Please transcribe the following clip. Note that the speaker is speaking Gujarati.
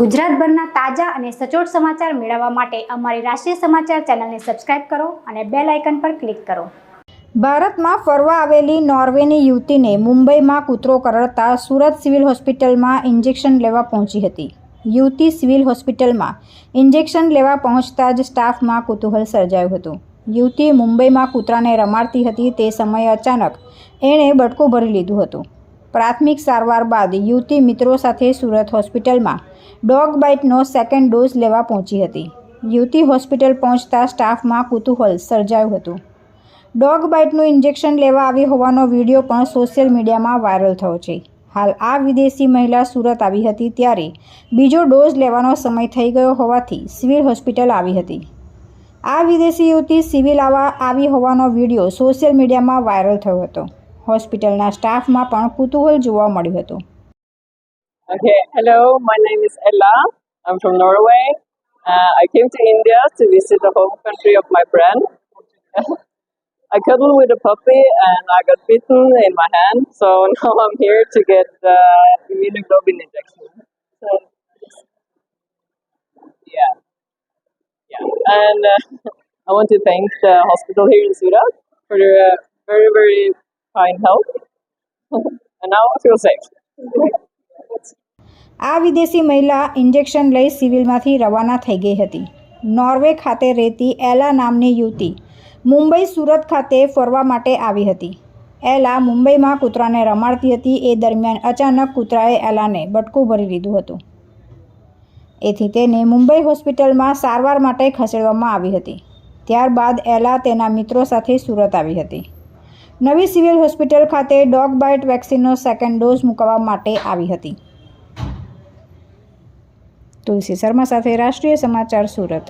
ગુજરાતભરના તાજા અને સચોટ સમાચાર મેળવવા માટે અમારી રાષ્ટ્રીય સમાચાર ચેનલને સબસ્ક્રાઇબ કરો અને બેલ આઇકન પર ક્લિક કરો। ભારતમાં ફરવા આવેલી નોર્વેની યુવતીને મુંબઈમાં કૂતરો કરડતા સુરત સિવિલ હોસ્પિટલમાં ઇન્જેક્શન લેવા પહોંચી હતી। યુવતી સિવિલ હોસ્પિટલમાં ઇન્જેક્શન લેવા પહોંચતા જ સ્ટાફમાં કુતૂહલ સર્જાયું હતું। યુવતી મુંબઈમાં કૂતરાને રમાડતી હતી તે સમયે અચાનક એણે બટકું ભરી લીધું હતું। પ્રાથમિક સારવાર બાદ યુવતી મિત્રો સાથે સુરત હોસ્પિટલમાં ડોગ બાઇટનો સેકન્ડ ડોઝ લેવા પહોંચી હતી। યુવતી હોસ્પિટલ પહોંચતા સ્ટાફમાં કુતૂહલ સર્જાયું હતું। ડોગ બાઇટનું ઇન્જેક્શન લેવા આવી હોવાનો વિડીયો પણ સોશિયલ મીડિયામાં વાયરલ થયો છે। હાલ આ વિદેશી મહિલા સુરત આવી હતી ત્યારે બીજો ડોઝ લેવાનો સમય થઈ ગયો હોવાથી સિવિલ હોસ્પિટલ આવી હતી। આ વિદેશી યુવતી સિવિલ આવી હોવાનો વિડીયો સોશિયલ મીડિયામાં વાયરલ થયો હતો। હોસ્પિટલના સ્ટાફમાં પણ કુતૂહલ જોવા મળ્યું હતું। Okay, hello, my name is Ella. I'm from Norway. I came to India to visit the home country of my friend. I cuddled with a puppy and I got bitten in my hand, so now I'm here to get the immunoglobulin injection. So, yeah. And I want to thank the hospital here in Surat for their very, very kind help. And now I feel safe. આ વિદેશી મહિલા ઇન્જેક્શન લઈ સિવિલમાંથી રવાના થઈ ગઈ હતી। નોર્વે ખાતે રહેતી એલા નામની યુવતી મુંબઈ સુરત ખાતે ફરવા માટે આવી હતી। એલા મુંબઈમાં કૂતરાને રમાડતી હતી। એ દરમિયાન અચાનક કૂતરાએ એલાને બટકું ભરી લીધું હતું। એથી તેને મુંબઈ હોસ્પિટલમાં સારવાર માટે ખસેડવામાં આવી હતી। ત્યારબાદ એલા તેના મિત્રો સાથે સુરત આવી હતી। નવી સિવિલ હોસ્પિટલ ખાતે ડોગ બાઇટ વેક્સિનનો સેકન્ડ ડોઝ મૂકવા માટે આવી હતી। તુલસી શર્મા સાથે રાષ્ટ્રીય સમાચાર સુરત।